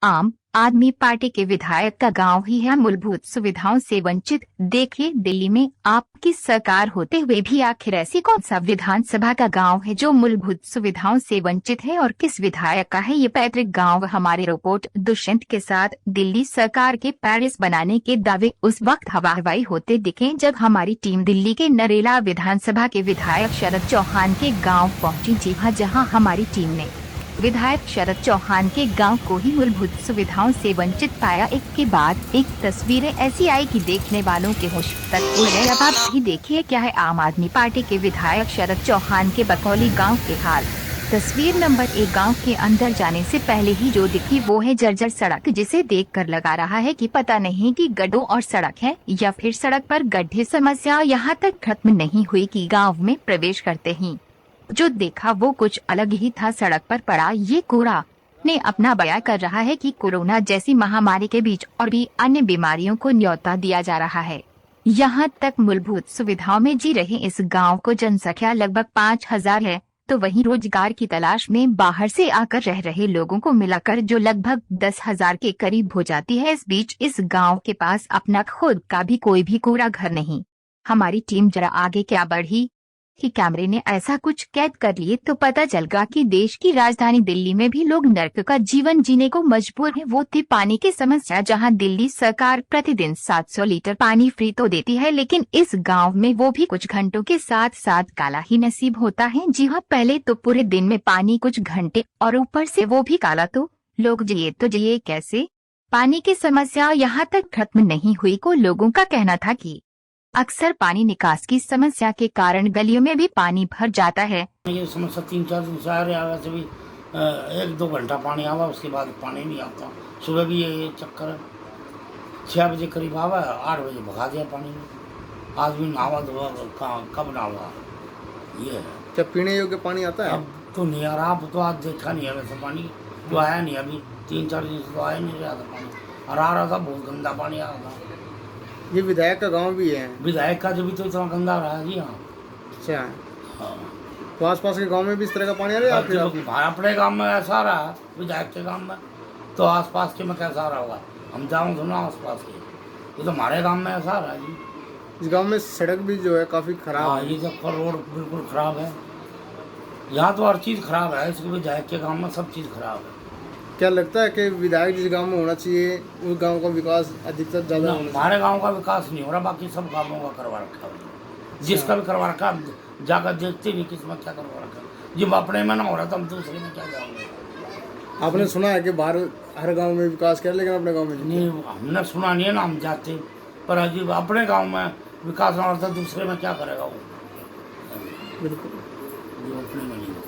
आम आदमी पार्टी के विधायक का गांव ही है मूलभूत सुविधाओं से वंचित। देखिए, दिल्ली में आपकी सरकार होते हुए भी आखिर ऐसी कौन सा विधानसभा का गांव है जो मूलभूत सुविधाओं से वंचित है और किस विधायक का है ये पैतृक गांव। हमारे रिपोर्ट दुष्यंत के साथ दिल्ली सरकार के पेरिस बनाने के दावे उस वक्त हवा हवाई होते दिखे जब हमारी टीम दिल्ली के नरेला विधानसभा के विधायक शरद चौहान के गाँव पहुँची। जी हाँ, जहाँ हमारी टीम ने विधायक शरद चौहान के गांव को ही मूलभूत सुविधाओं से वंचित पाया। एक के बाद एक तस्वीरें ऐसी आई कि देखने वालों के होश तक उड़ गए। अब आप ही देखिए क्या है आम आदमी पार्टी के विधायक शरद चौहान के बकौली गांव के हाल। तस्वीर नंबर 1। गांव के अंदर जाने से पहले ही जो दिखी वो है जर्जर सड़क, जिसे देखकर लगा रहा है कि पता नहीं कि गड्ढों और सड़क है या फिर सड़क पर गड्ढे। समस्या यहाँ तक खत्म नहीं हुई कि गाँव में प्रवेश करते ही जो देखा वो कुछ अलग ही था। सड़क पर पड़ा ये कूड़ा ने अपना बयां कर रहा है कि कोरोना जैसी महामारी के बीच और भी अन्य बीमारियों को न्योता दिया जा रहा है। यहाँ तक मूलभूत सुविधाओं में जी रहे इस गांव को जनसंख्या लगभग 5000 है, तो वहीं रोजगार की तलाश में बाहर से आकर रह रहे लोगों को मिलाकर जो लगभग 10,000 के करीब हो जाती है। इस बीच इस गाँव के पास अपना खुद का भी कोई भी कूड़ा घर नहीं। हमारी टीम जरा आगे क्या बढ़ी कि कैमरे ने ऐसा कुछ कैद कर लिए तो पता चलगा कि देश की राजधानी दिल्ली में भी लोग नर्क का जीवन जीने को मजबूर है। वो थी पानी की समस्या, जहां दिल्ली सरकार प्रतिदिन 700 लीटर पानी फ्री तो देती है, लेकिन इस गांव में वो भी कुछ घंटों के साथ साथ काला ही नसीब होता है। जी हाँ, पहले तो पूरे दिन में पानी कुछ घंटे और ऊपर से वो भी काला, तो लोग जिए कैसे। पानी की समस्या यहाँ तक खत्म नहीं हुई को लोगों का कहना था कि अक्सर पानी निकास की समस्या के कारण गलियों में भी पानी भर जाता है। ये समस्या 3-4 दिन से आ रही है। वैसे भी 1-2 घंटा पानी आवा, उसके बाद पानी नहीं आता। सुबह भी ये चक्कर है, 6 बजे करीब आवा, 8 बजे भगा दिया पानी में। आज भी नहावा धोवा कब नहावा ये है। क्या पीने योग्य पानी आता है? अब तो नहीं आ रहा, अब तो आज देखा नहीं है वैसे पानी तो आया नहीं। अभी 3-4 दिन से तो आया नहीं रहा था पानी, और आ रहा था बहुत गंदा पानी आ रहा था। ये विधायक का गांव भी है? विधायक का जो भी तो इतना गंदा रहा है जी। हाँ, अच्छा। हाँ। तो आसपास के गांव में भी इस तरह का पानी आ रहा है? अपने गांव में ऐसा रहा, विधायक के गांव में, तो आसपास के में कैसा रहा होगा? हम जाऊँ सुना आसपास के, ये तो हमारे गांव में ऐसा रहा जी। इस गांव में सड़क भी जो है काफ़ी खराब है। ये सब रोड बिल्कुल खराब है। यहाँ तो हर चीज़ खराब है, इसलिए विधायक के गाँव में सब चीज़ खराब है। क्या लगता है कि विधायक जिस गांव में होना चाहिए उस गांव का विकास अधिकतर ज़्यादा होना चाहिए? हमारे गांव का विकास नहीं हो रहा, बाकी सब गाँवों का करवा रखा है। जिसका भी करवा रखा जाकर देखते नहीं किसमें क्या करवा रखा। जब अपने में ना हो रहा तो हम दूसरे में क्या जाओगे। आपने सुना है कि बाहर हर गांव में विकास किया, लेकिन अपने गांव में नहीं, हमने सुना नहीं है ना, हम जाते। पर अजीब अपने गांव में विकास ना हो रहा तो दूसरे में क्या करेगा वो। बिल्कुल, जो अपने में नहीं होता।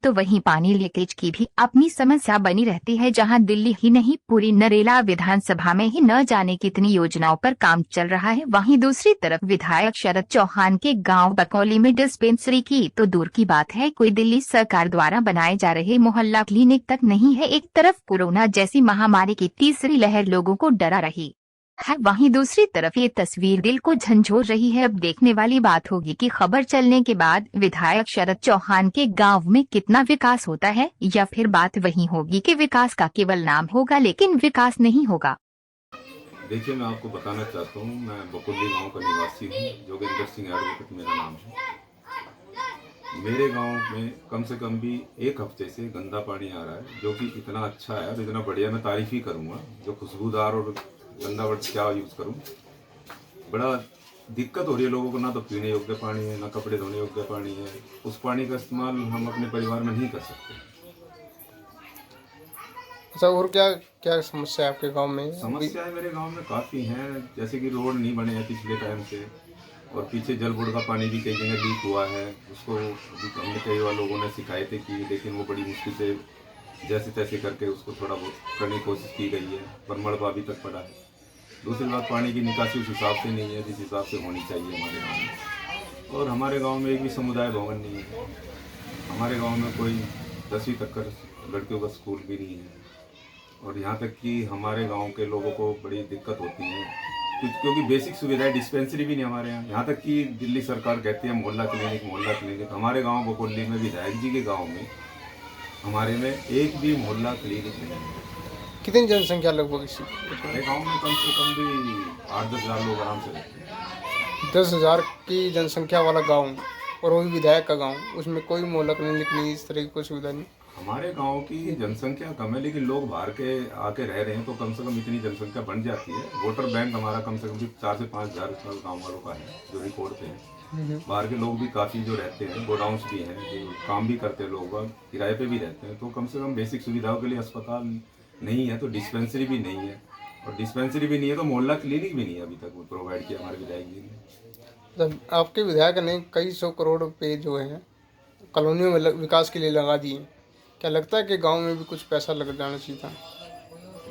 तो वहीं पानी लीकेज की भी अपनी समस्या बनी रहती है, जहां दिल्ली ही नहीं पूरी नरेला विधानसभा में ही न जाने कितनी योजनाओं पर काम चल रहा है। वहीं दूसरी तरफ विधायक शरद चौहान के गांव बकौली में डिस्पेंसरी की तो दूर की बात है, कोई दिल्ली सरकार द्वारा बनाए जा रहे मोहल्ला क्लिनिक तक नहीं है। एक तरफ कोरोना जैसी महामारी की तीसरी लहर लोगों को डरा रही है, वहीं दूसरी तरफ ये तस्वीर दिल को झंझोर रही है। अब देखने वाली बात होगी कि खबर चलने के बाद विधायक शरद चौहान के गांव में कितना विकास होता है, या फिर बात वही होगी कि विकास का केवल नाम होगा लेकिन विकास नहीं होगा। देखिए, मैं आपको बताना चाहता हूँ, मैं बकुल्ली गांव का निवासी हूँ। जोगिंदर सिंह एडवोकेट मेरा नाम है। मेरे गांव में कम से कम भी 1 हफ्ते से गंदा पानी आ रहा है, जो कि इतना अच्छा है और इतना बढ़िया, मैं तारीफ ही करूँगा। जो खुशबूदार और गंदा वर्ड क्या यूज़ करूँ, बड़ा दिक्कत हो रही है लोगों को। ना तो पीने योग्य पानी है, ना कपड़े धोने योग्य पानी है। उस पानी का इस्तेमाल हम अपने परिवार में नहीं कर सकते। अच्छा, और क्या क्या समस्या है आपके गांव में? समस्याएं मेरे गांव में काफ़ी हैं, जैसे कि रोड नहीं बने हैं पिछले टाइम से, और पीछे जल बोर्ड का पानी भी कई जगह लीक हुआ है। उसको हमने कई बार लोगों ने शिकायतें की, लेकिन वो बड़ी मुश्किल से जैसे तैसे करके उसको थोड़ा बहुत करने की कोशिश की गई है, पर मलबा अभी तक पड़ा है। दूसरी बात, पानी की निकासी उस हिसाब से नहीं है जिस हिसाब से होनी चाहिए हमारे गाँव में। और हमारे गाँव में एक भी समुदाय भवन नहीं है। हमारे गाँव में कोई 10वीं तक का लड़कियों का स्कूल भी नहीं है। और यहाँ तक कि हमारे गांव के लोगों को बड़ी दिक्कत होती है, क्योंकि बेसिक सुविधाएं, डिस्पेंसरी भी नहीं हमारे यहाँ तक कि दिल्ली सरकार कहती है मोहल्ला क्लिनिक। हमारे गांव बकोली में विधायक जी के गांव में हमारे में एक भी मोहल्ला क्लिनिक नहीं है। कितनी जनसंख्या लगभग इसी? हमारे गांव में कम से कम भी 8-10 हज़ार लोग आराम से रहते हैं। 10,000 की जनसंख्या वाला गांव और वो भी विधायक का गांव, उसमें कोई मोहल्ला नहीं लिखनी, इस तरह की कोई सुविधा नहीं। हमारे गांव की जनसंख्या कम है, लेकिन लोग बाहर के आके रह रहे हैं, तो कम से कम इतनी जनसंख्या बन जाती है। वोटर बैंक हमारा कम से कम भी 4 से 5 हज़ार गाँव वालों का है जो रिकॉर्ड पे है। बाहर के लोग भी काफ़ी जो रहते हैं, गोडाउन्स भी हैं, जो काम भी करते हैं, लोग किराए पे भी रहते हैं। तो कम से कम बेसिक सुविधाओं के लिए अस्पताल नहीं है, तो डिस्पेंसरी भी नहीं है, और डिस्पेंसरी भी नहीं है तो मोहल्ला क्लिनिक भी नहीं है अभी तक वो प्रोवाइड किया हमारे विधायक जी ने। जब आपके विधायक ने कई 100 करोड़ रुपए जो है कॉलोनियों में विकास के लिए लगा दिए, क्या लगता है कि गांव में भी कुछ पैसा लग जाना चाहिए था?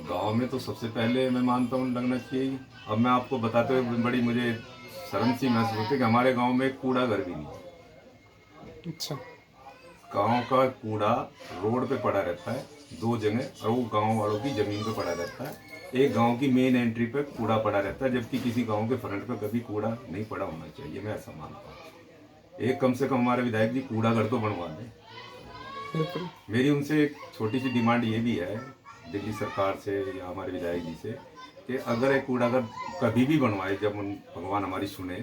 गांव में तो सबसे पहले मैं मानता हूँ लगना चाहिए। अब मैं आपको बताते हुए बड़ी मुझे शर्म सी महसूस होती है कि हमारे गांव में एक कूड़ा घर भी नहीं है। अच्छा। गांव का कूड़ा रोड पे पड़ा रहता है 2 जगह, और वो गांव वालों की ज़मीन पे पड़ा रहता है। एक गांव की मेन एंट्री पे कूड़ा पड़ा रहता है, जबकि किसी गांव के फ्रंट पे कभी कूड़ा नहीं पड़ा होना चाहिए, मैं ऐसा मानता हूँ। एक कम से कम हमारे विधायक जी कूड़ा घर तो बनवा दें। बिल्कुल। मेरी उनसे एक छोटी सी डिमांड ये भी है दिल्ली सरकार से या हमारे विधायक जी से, कि अगर एक कूड़ा घर कभी भी बनवाए, जब उन भगवान हमारी सुने,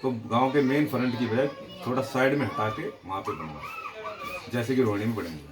तो गांव के मेन फ्रंट की बजाय थोड़ा साइड में हटा के वहाँ पे बनवाए, जैसे कि रोहिणी में बनेंगे।